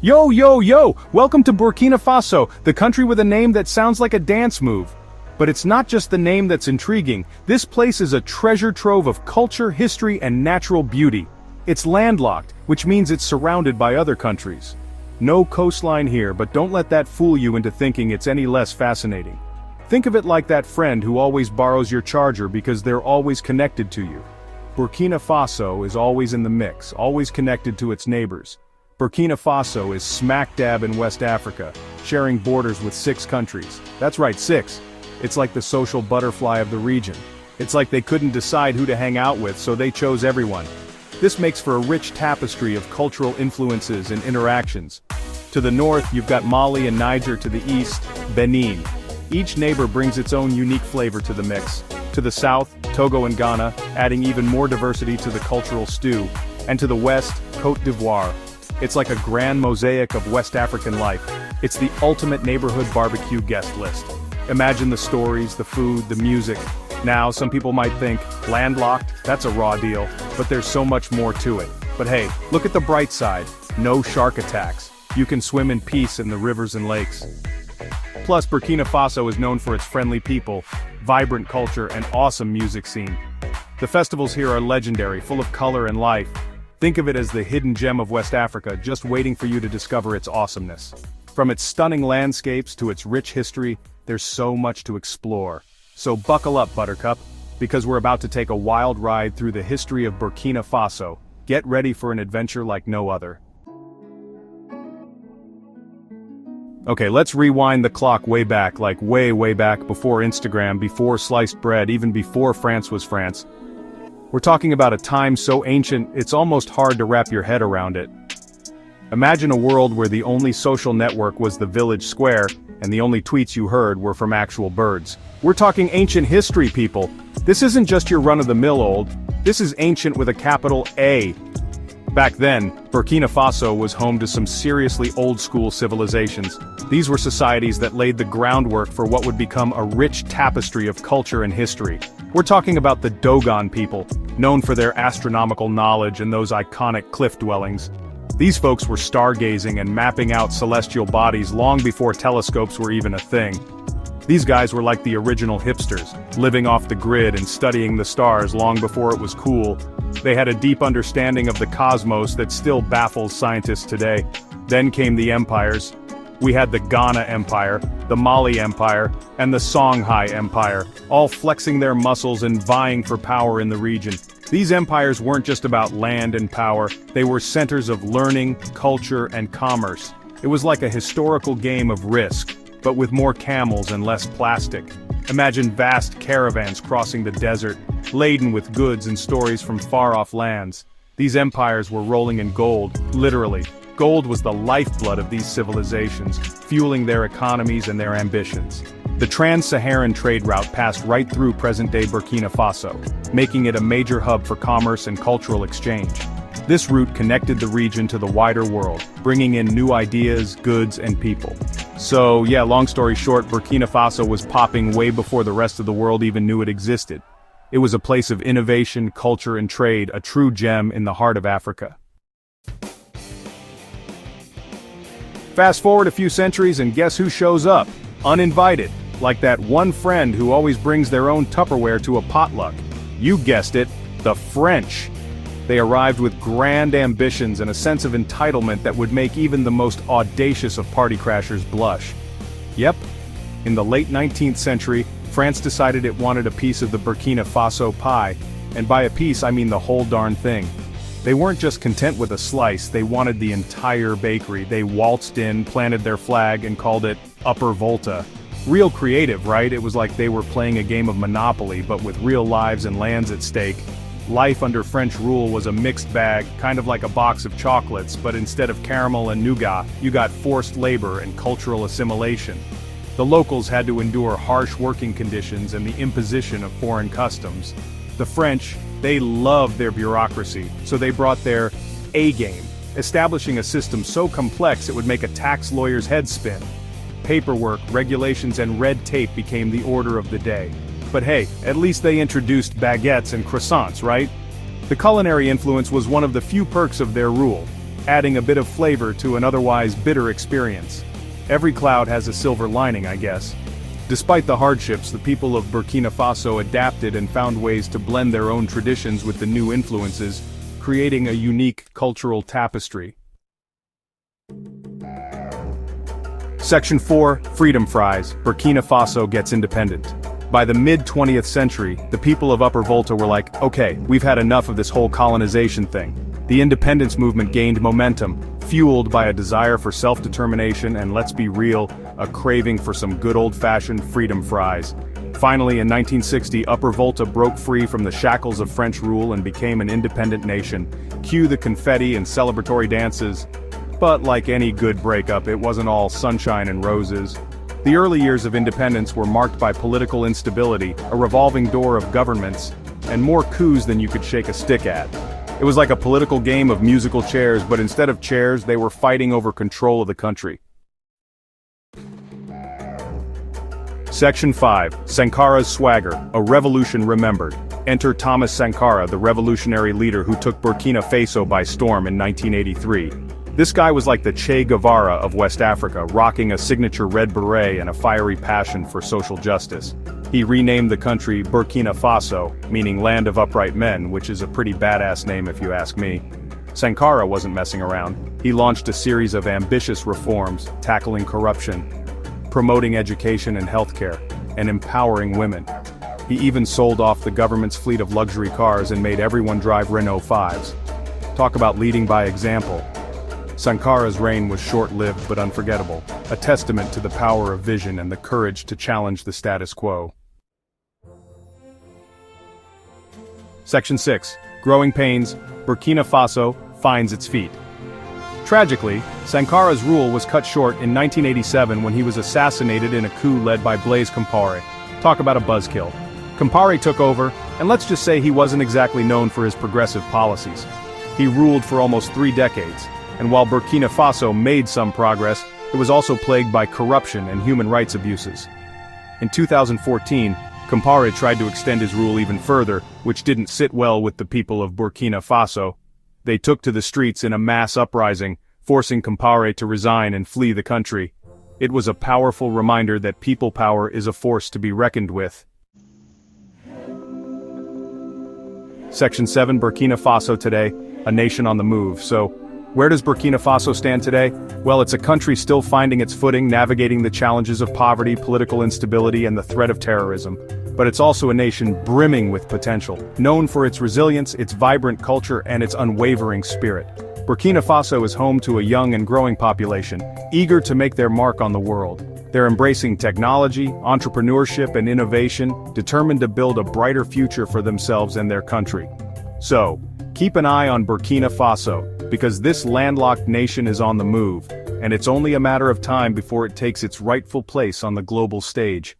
Yo, yo, yo! Welcome to Burkina Faso, the country with a name that sounds like a dance move. But it's not just the name that's intriguing. This place is a treasure trove of culture, history, and natural beauty. It's landlocked, which means it's surrounded by other countries. No coastline here, but don't let that fool you into thinking it's any less fascinating. Think of it like that friend who always borrows your charger because they're always connected to you. Burkina Faso is always in the mix, always connected to its neighbors. Burkina Faso is smack dab in West Africa, sharing borders with 6 countries. That's right, 6. It's like the social butterfly of the region. It's like they couldn't decide who to hang out with, so they chose everyone. This makes for a rich tapestry of cultural influences and interactions. To the north, you've got Mali and Niger. To the east, Benin. Each neighbor brings its own unique flavor to the mix. To the south, Togo and Ghana, adding even more diversity to the cultural stew. And to the west, Côte d'Ivoire. It's like a grand mosaic of West African life. It's the ultimate neighborhood barbecue guest list. Imagine the stories, the food, the music. Now, some people might think, landlocked, that's a raw deal, but there's so much more to it. But hey, look at the bright side. No shark attacks. You can swim in peace in the rivers and lakes. Plus, Burkina Faso is known for its friendly people, vibrant culture, and awesome music scene. The festivals here are legendary, full of color and life. Think of it as the hidden gem of West Africa, just waiting for you to discover its awesomeness. From its stunning landscapes to its rich history, there's so much to explore. So buckle up, Buttercup, because we're about to take a wild ride through the history of Burkina Faso. Get ready for an adventure like no other. Okay, let's rewind the clock way back, like way back before Instagram, before sliced bread, even before France was France. We're talking about a time so ancient, it's almost hard to wrap your head around it. Imagine a world where the only social network was the village square, and the only tweets you heard were from actual birds. We're talking ancient history, people. This isn't just your run-of-the-mill old, this is ancient with a capital A. Back then, Burkina Faso was home to some seriously old-school civilizations. These were societies that laid the groundwork for what would become a rich tapestry of culture and history. We're talking about the Dogon people, known for their astronomical knowledge and those iconic cliff dwellings. These folks were stargazing and mapping out celestial bodies long before telescopes were even a thing. These guys were like the original hipsters, living off the grid and studying the stars long before it was cool. They had a deep understanding of the cosmos that still baffles scientists today. Then came the empires. We had the Ghana Empire, the Mali Empire, and the Songhai Empire, all flexing their muscles and vying for power in the region. These empires weren't just about land and power, they were centers of learning, culture, and commerce. It was like a historical game of Risk, but with more camels and less plastic. Imagine vast caravans crossing the desert, laden with goods and stories from far-off lands. These empires were rolling in gold, literally. Gold was the lifeblood of these civilizations, fueling their economies and their ambitions. The trans-Saharan trade route passed right through present-day Burkina Faso, making it a major hub for commerce and cultural exchange. This route connected the region to the wider world, bringing in new ideas, goods, and people. So yeah, long story short, Burkina Faso was popping way before the rest of the world even knew it existed. It was a place of innovation, culture, and trade, a true gem in the heart of Africa. Fast forward a few centuries and guess who shows up? Uninvited, like that one friend who always brings their own Tupperware to a potluck. You guessed it, the French. They arrived with grand ambitions and a sense of entitlement that would make even the most audacious of party crashers blush. Yep, in the late 19th century, France decided it wanted a piece of the Burkina Faso pie, and by a piece I mean the whole darn thing. They weren't just content with a slice, they wanted the entire bakery. They waltzed in, planted their flag, and called it Upper Volta. Real creative, right? It was like they were playing a game of Monopoly, but with real lives and lands at stake. Life under French rule was a mixed bag, kind of like a box of chocolates, but instead of caramel and nougat, you got forced labor and cultural assimilation. The locals had to endure harsh working conditions and the imposition of foreign customs. The French, they loved their bureaucracy, so they brought their A-game, establishing a system so complex it would make a tax lawyer's head spin. Paperwork, regulations, and red tape became the order of the day. But hey, at least they introduced baguettes and croissants, right? The culinary influence was one of the few perks of their rule. adding a bit of flavor to an otherwise bitter experience. Every cloud has a silver lining, I guess. Despite the hardships, the people of Burkina Faso adapted and found ways to blend their own traditions with the new influences, creating a unique cultural tapestry. Section 4, Freedom Fries, Burkina Faso gets independent. By the mid-20th century, the people of Upper Volta were like, okay, we've had enough of this whole colonization thing. The independence movement gained momentum, fueled by a desire for self-determination and, let's be real, a craving for some good old-fashioned freedom fries. Finally, in 1960, Upper Volta broke free from the shackles of French rule and became an independent nation. Cue the confetti and celebratory dances. But like any good breakup, it wasn't all sunshine and roses. The early years of independence were marked by political instability, a revolving door of governments, and more coups than you could shake a stick at. It was like a political game of musical chairs, but instead of chairs, they were fighting over control of the country. Section 5, Sankara's Swagger, a revolution remembered. Enter Thomas Sankara, the revolutionary leader who took Burkina Faso by storm in 1983. This guy was like the Che Guevara of West Africa, rocking a signature red beret and a fiery passion for social justice. He renamed the country Burkina Faso, meaning Land of Upright Men, which is a pretty badass name if you ask me. Sankara wasn't messing around. He launched a series of ambitious reforms, tackling corruption, promoting education and healthcare, and empowering women. He even sold off the government's fleet of luxury cars and made everyone drive Renault 5s. Talk about leading by example. Sankara's reign was short-lived but unforgettable, a testament to the power of vision and the courage to challenge the status quo. Section 6, Growing Pains, Burkina Faso finds its feet. Tragically, Sankara's rule was cut short in 1987 when he was assassinated in a coup led by Blaise Compaoré. Talk about a buzzkill. Compaoré took over, and let's just say he wasn't exactly known for his progressive policies. He ruled for almost 3 decades. And while Burkina Faso made some progress, it was also plagued by corruption and human rights abuses. In 2014, Compaoré tried to extend his rule even further, which didn't sit well with the people of Burkina Faso. They took to the streets in a mass uprising, forcing Compaoré to resign and flee the country. It was a powerful reminder that people power is a force to be reckoned with. Section 7, Burkina Faso today, a nation on the move. So, where does Burkina Faso stand today? Well, it's a country still finding its footing, navigating the challenges of poverty, political instability, and the threat of terrorism. But it's also a nation brimming with potential, known for its resilience, its vibrant culture, and its unwavering spirit. Burkina Faso is home to a young and growing population, eager to make their mark on the world. They're embracing technology, entrepreneurship, and innovation, determined to build a brighter future for themselves and their country. So, keep an eye on Burkina Faso, because this landlocked nation is on the move, and it's only a matter of time before it takes its rightful place on the global stage.